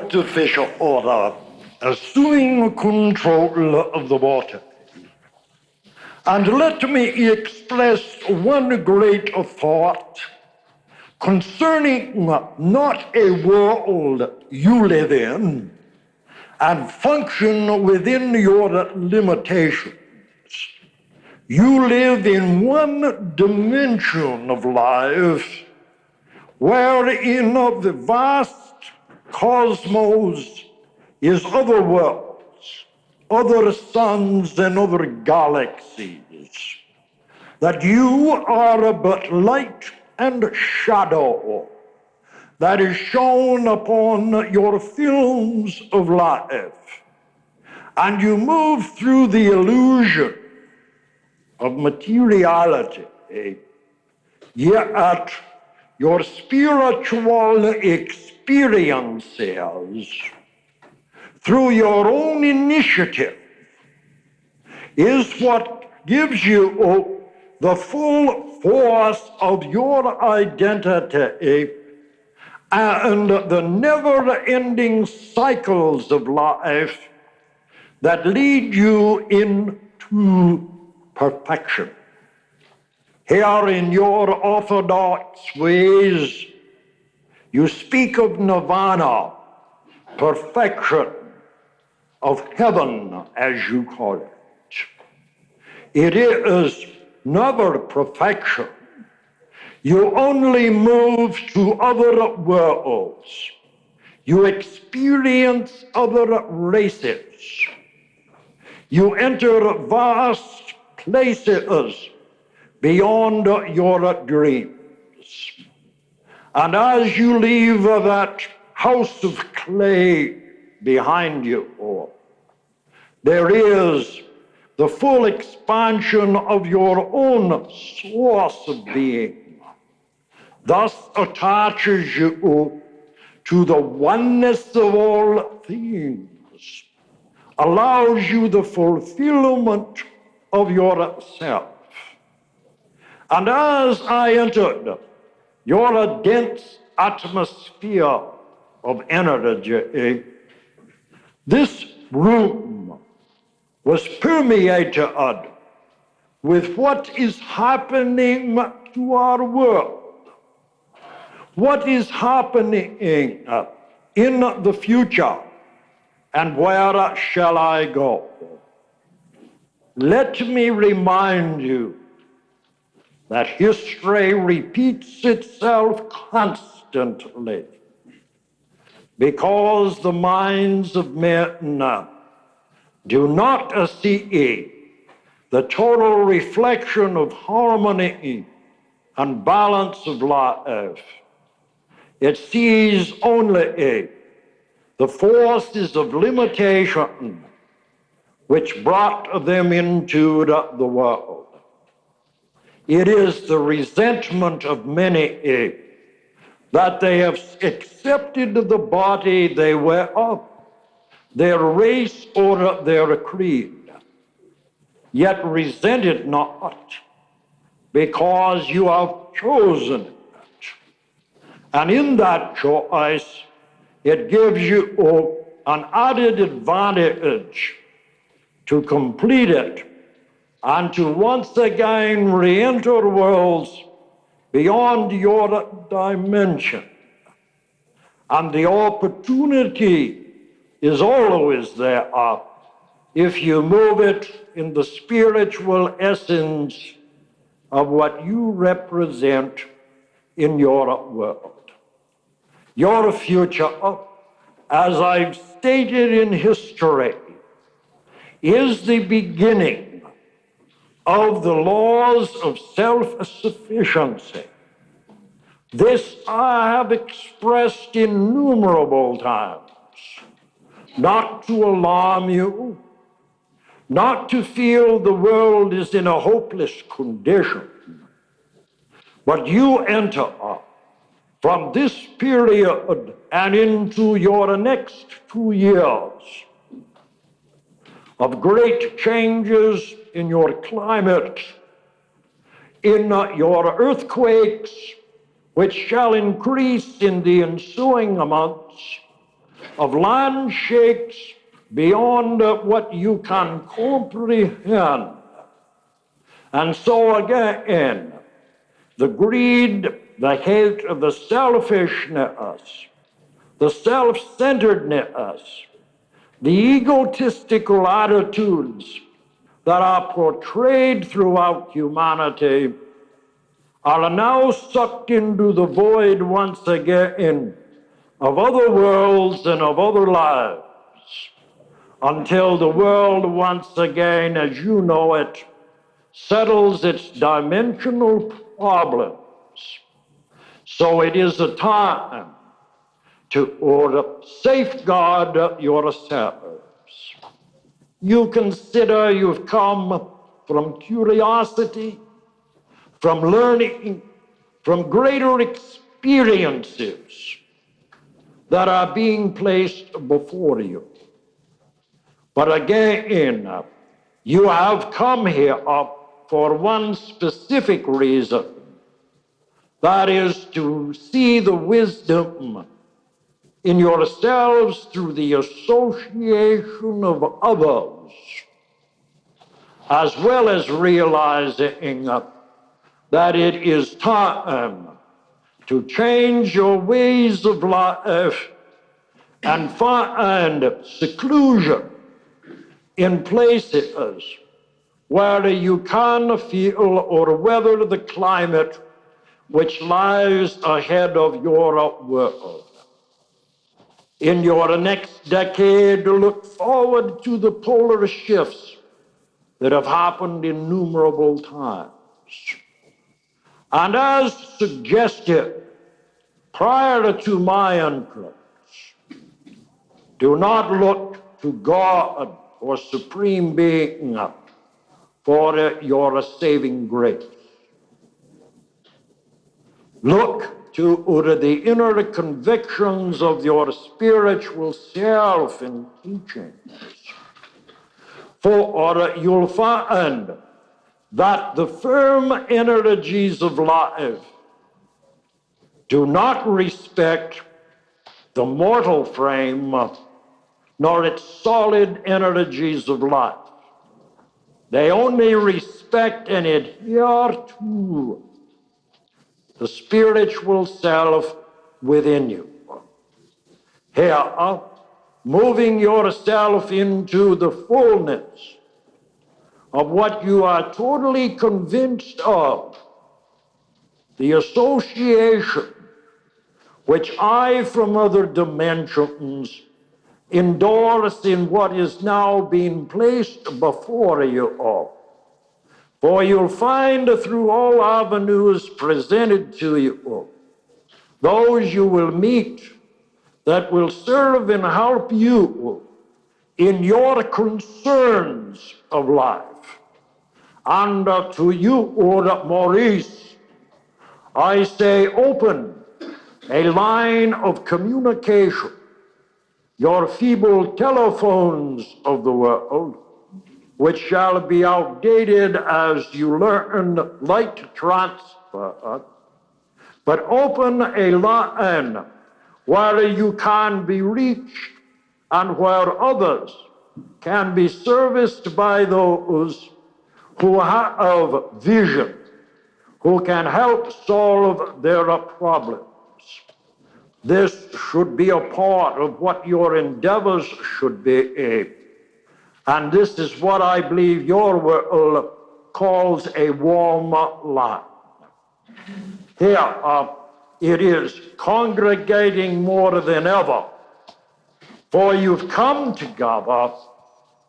Dr. Fischer order, assuming control of the water. And let me express one great thought concerning not a world you live in and function within your limitations. You live in one dimension of life wherein of the vast cosmos is other worlds, other suns and other galaxies, that you are but light and shadow that is shown upon your films of life, and you move through the illusion of materiality, yet your spiritual experiences through your own initiative is what gives you the full force of your identity and the never-ending cycles of life that lead you into perfection. Here in your orthodox ways, you speak of nirvana, perfection, of heaven, as you call it. It is never perfection. You only move to other worlds. You experience other races. You enter vast places beyond your dreams. And as you leave that house of clay behind you, there is the full expansion of your own source of being. Thus attaches you to the oneness of all things, allows you the fulfillment of yourself. And as I entered your dense atmosphere of energy, this room was permeated with what is happening to our world. What is happening in the future, and where shall I go? Let me remind you that history repeats itself constantly because the minds of men do not see the total reflection of harmony and balance of life. It sees only the forces of limitation which brought them into the world. It is the resentment of many that they have accepted the body they were of, their race or their creed, yet resent it not, because you have chosen it. And in that choice, it gives you an added advantage to complete it and to once again re-enter worlds beyond your dimension. And the opportunity is always there if you move it in the spiritual essence of what you represent in your world. Your future, as I've stated in history, is the beginning of the laws of self-sufficiency. This I have expressed innumerable times, not to alarm you, not to feel the world is in a hopeless condition, but you enter from this period and into your next 2 years of great changes in your climate, in your earthquakes, which shall increase in the ensuing months, of land shakes beyond what you can comprehend. And so again, the greed, the hate, the selfishness, the self-centeredness, the egotistical attitudes that are portrayed throughout humanity are now sucked into the void once again of other worlds and of other lives, until the world once again, as you know it, settles its dimensional problems. So it is a time to safeguard yourselves. You consider you've come from curiosity, from learning, from greater experiences that are being placed before you. But again, you have come here for one specific reason. That is to see the wisdom in yourselves through the association of others, as well as realizing that it is time to change your ways of life and find seclusion in places where you can feel or weather the climate which lies ahead of your world. In your next decade, look forward to the polar shifts that have happened innumerable times. And as suggested prior to my entrance, do not look to God or Supreme Being for your saving grace. Look to the inner convictions of your spiritual self and teachings. For you'll find that the firm energies of life do not respect the mortal frame, nor its solid energies of life. They only respect and adhere to the spiritual self within you. Here, moving yourself into the fullness of what you are totally convinced of, the association which I from other dimensions endorse in what is now being placed before you all. For you'll find through all avenues presented to you, those you will meet that will serve and help you in your concerns of life. And to you, Maurice, I say open a line of communication, your feeble telephones of the world, which shall be outdated as you learn light transfer, but open a line where you can be reached and where others can be serviced by those who have vision, who can help solve their problems. This should be a part of what your endeavors should be. And this is what I believe your world calls a warm line. Here, it is congregating more than ever, for you've come together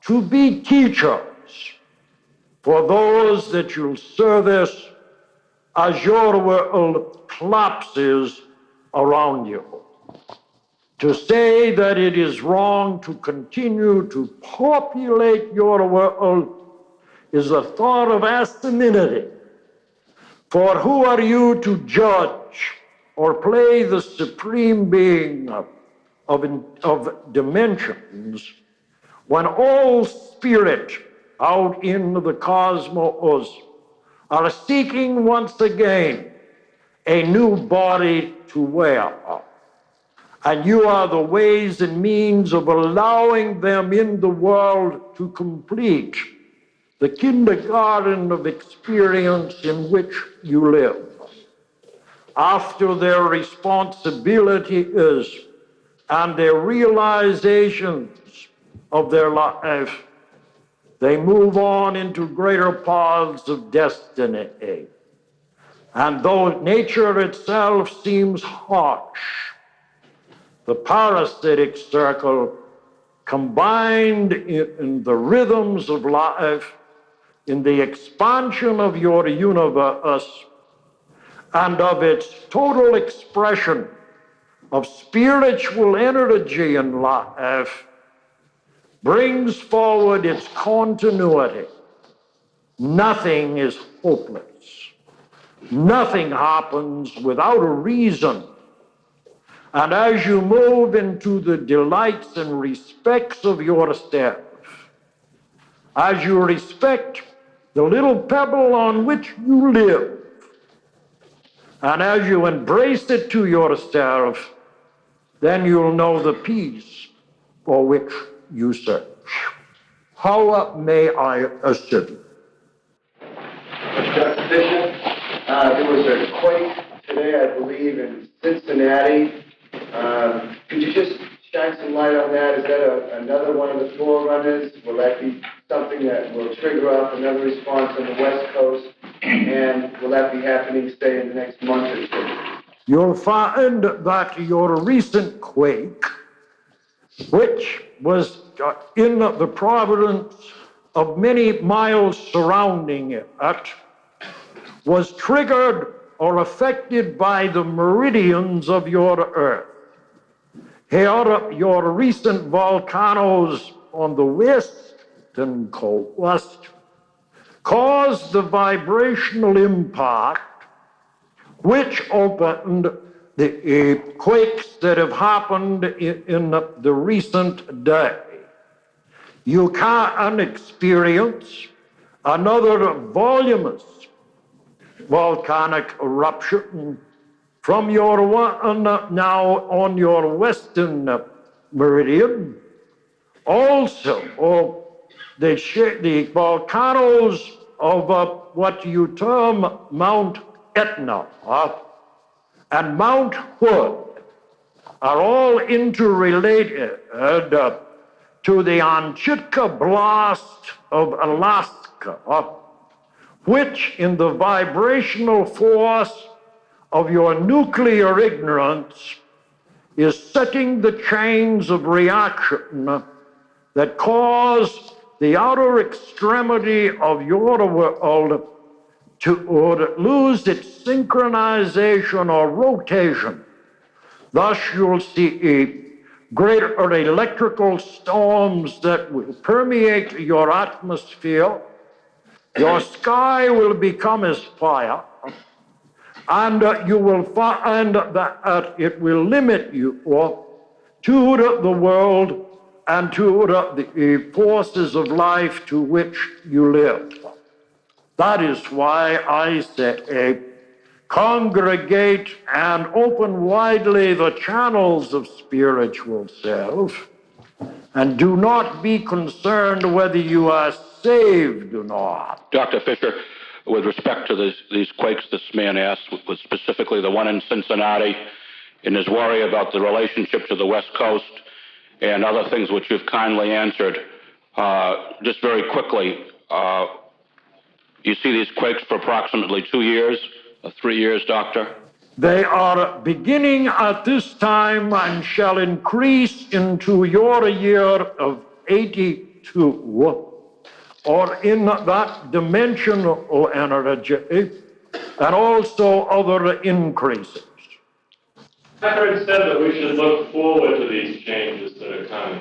to be teachers for those that you'll service as your world collapses around you. To say that it is wrong to continue to populate your world is a thought of asininity. For who are you to judge or play the supreme being of dimensions when all spirit out in the cosmos are seeking once again a new body to wear? And you are the ways and means of allowing them in the world to complete the kindergarten of experience in which you live. After their responsibilities and their realizations of their life, they move on into greater paths of destiny. And though nature itself seems harsh, the parasitic circle, combined in the rhythms of life, in the expansion of your universe, and of its total expression of spiritual energy in life, brings forward its continuity. Nothing is hopeless. Nothing happens without a reason. And as you move into the delights and respects of yourself, as you respect the little pebble on which you live, and as you embrace it to yourself, then you'll know the peace for which you search. How may I assist you? Dr. Fischer, there was a quake today, I believe, in Cincinnati. Could you just shine some light on that? Is that another one of the forerunners? Will that be something that will trigger off another response on the West Coast? And will that be happening, say, in the next month or two? You'll find that your recent quake, which was in the province of many miles surrounding it, was triggered or affected by the meridians of your Earth. Here, your recent volcanoes on the western coast caused the vibrational impact which opened the quakes that have happened in the recent day. You can experience another voluminous volcanic eruption from your one now on your western meridian. Also, the volcanoes of what you term Mount Etna and Mount Hood are all interrelated to the Anchitka blast of Alaska, which in the vibrational force of your nuclear ignorance is setting the chains of reaction that cause the outer extremity of your world to lose its synchronization or rotation. Thus, you'll see greater electrical storms that will permeate your atmosphere. Your sky will become as fire, and you will find that it will limit you to the world and to the forces of life to which you live. That is why I say, congregate and open widely the channels of spiritual self, and do not be concerned whether you are saved or not. Dr. Fischer, with respect to these quakes this man asked, was specifically the one in Cincinnati, and his worry about the relationship to the West Coast and other things which you've kindly answered. Just very quickly, you see these quakes for approximately 2 years, 3 years, Doctor? They are beginning at this time and shall increase into your year of 82, or in that dimensional energy, and also other increases. I heard said that we should look forward to these changes that are coming.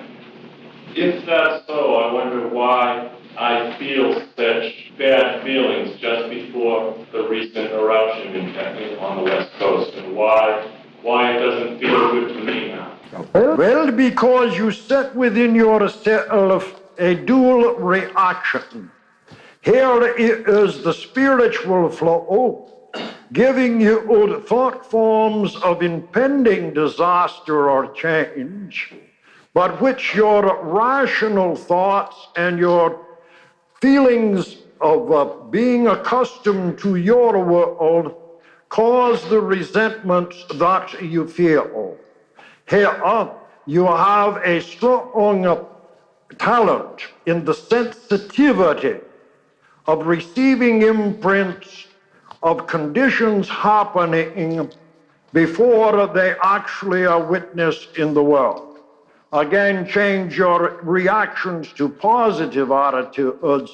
If that's so, I wonder why I feel such bad feelings just before the recent eruption on the West Coast, and why it doesn't feel good to me now. Well, because you set within yourself a dual reaction. Here is the spiritual flow giving you thought forms of impending disaster or change, but which your rational thoughts and your feelings of being accustomed to your world cause the resentments that you feel. Here, you have a strong talent in the sensitivity of receiving imprints of conditions happening before they actually are witnessed in the world. Again, change your reactions to positive attitudes,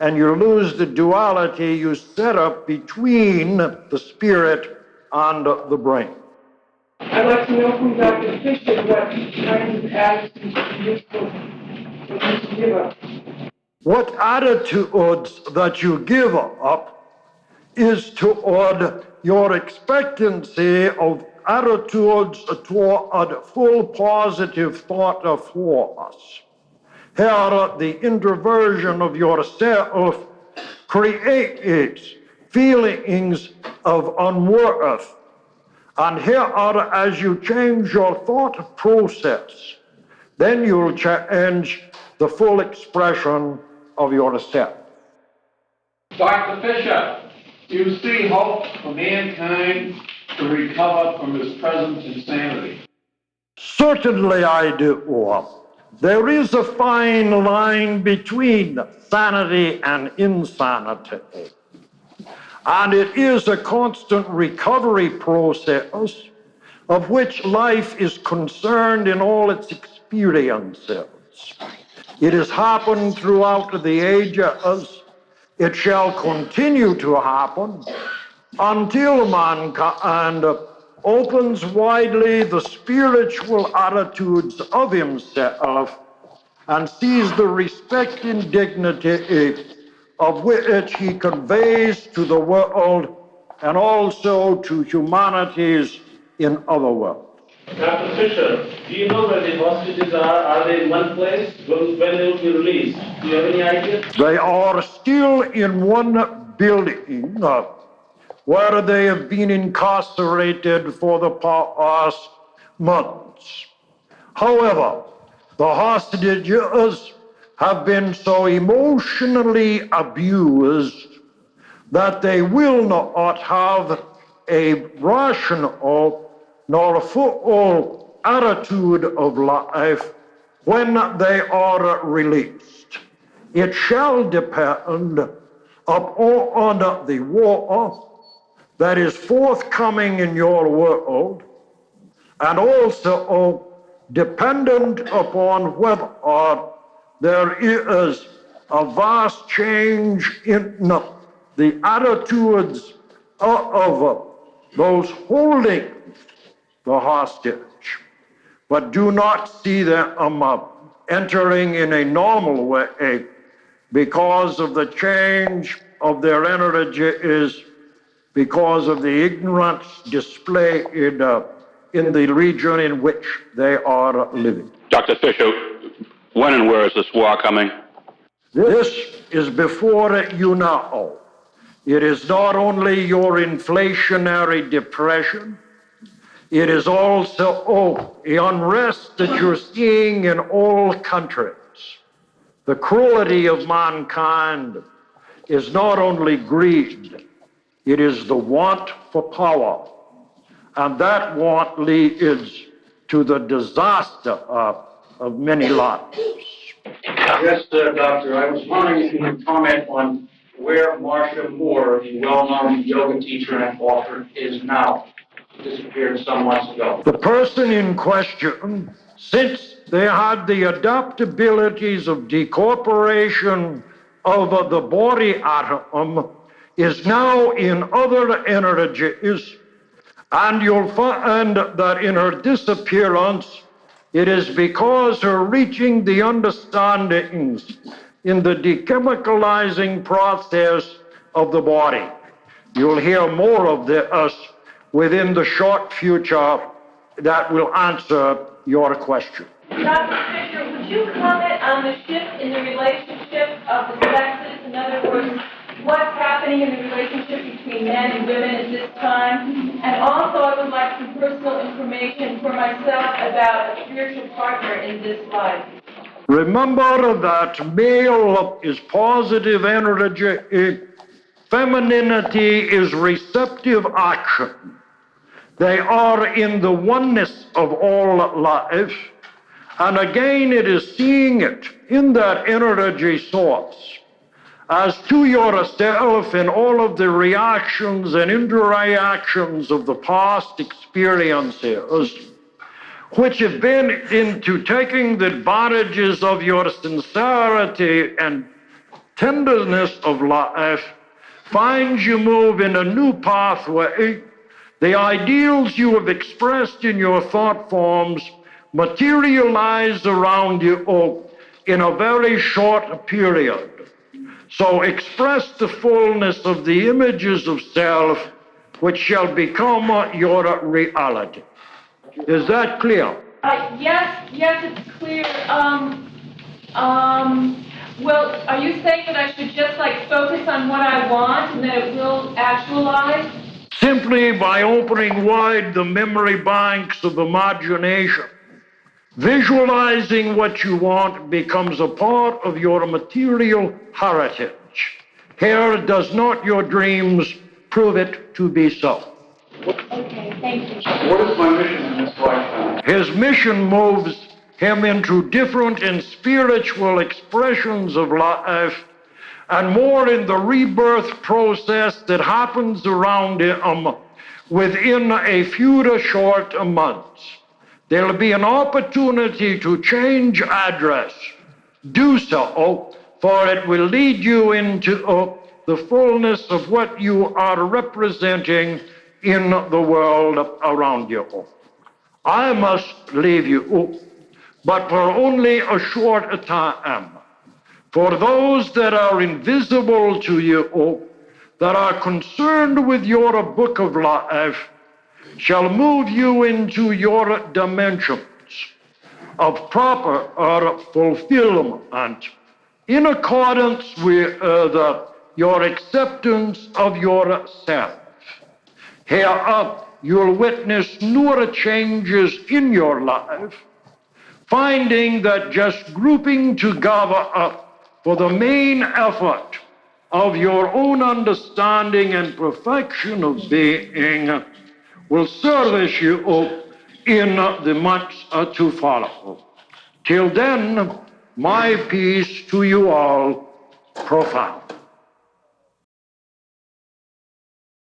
and you lose the duality you set up between the spirit and the brain. I'd like to know from Dr. Fischer what kinds of attitudes are useful for you to give up. What attitudes that you give up is toward your expectancy of attitudes toward full positive thought of force. Here, the introversion of yourself creates feelings of unworth. And here, as you change your thought process, then you'll change the full expression of yourself. Dr. Fischer, do you see hope for mankind to recover from its present insanity? Certainly I do. There is a fine line between sanity and insanity. And it is a constant recovery process of which life is concerned in all its experiences. It has happened throughout the ages. It shall continue to happen until mankind opens widely the spiritual attitudes of himself and sees the respect and dignity of which he conveys to the world and also to humanities in other worlds. Dr. Fischer, do you know where the hostages are? Are they in one place? When they will be released? Do you have any idea? They are still in one building where they have been incarcerated for the past months. However, the hostages have been so emotionally abused that they will not have a rational nor a full attitude of life when they are released. It shall depend upon the war that is forthcoming in your world, and also dependent upon whether there is a vast change in the attitudes of those holding the hostage, but do not see them entering in a normal way because of the change of their energies, because of the ignorance displayed in the region in which they are living. Dr. Fischer, when and where is this war coming? This is before you now. It is not only your inflationary depression, it is also the unrest that you're seeing in all countries. The cruelty of mankind is not only greed, it is the want for power. And that want leads to the disaster of many lives. Yes, Doctor. I was wondering if you could comment on where Marsha Moore, the well-known yoga teacher and author, is now. Disappeared some months ago. The person in question, since they had the adaptabilities of decorporation of the body atom, is now in other energies, and you'll find that in her disappearance, it is because her reaching the understandings in the dechemicalizing process of the body. You'll hear more of this within the short future that will answer your question. Dr. Fischer, would you comment on the shift in the relationship of the sexes? In other words, what's happening in the relationship between men and women at this time. And also I would like some personal information for myself about a spiritual partner in this life. Remember that male is positive energy, femininity is receptive action. They are in the oneness of all life. And again, it is seeing it in that energy source as to yourself in all of the reactions and interreactions of the past experiences, which have been into taking the advantages of your sincerity and tenderness of life, finds you move in a new pathway. The ideals you have expressed in your thought forms materialize around you in a very short period. So express the fullness of the images of self, which shall become your reality. Is that clear? Yes, it's clear. Well, are you saying that I should just focus on what I want and that it will actualize? Simply by opening wide the memory banks of imagination. Visualizing what you want becomes a part of your material heritage. Here does not your dreams prove it to be so. Okay, thank you. What is my mission in this lifetime? His mission moves him into different and spiritual expressions of life and more in the rebirth process that happens around him within a few short months. There'll be an opportunity to change address. Do so, for it will lead you into the fullness of what you are representing in the world around you. I must leave you, but for only a short time. For those that are invisible to you, that are concerned with your book of life, shall move you into your dimensions of proper fulfillment in accordance with your acceptance of yourself. Here you'll witness newer changes in your life, finding that just grouping together for the main effort of your own understanding and perfection of being will service you in the months to follow. Till then, my peace to you all, profound.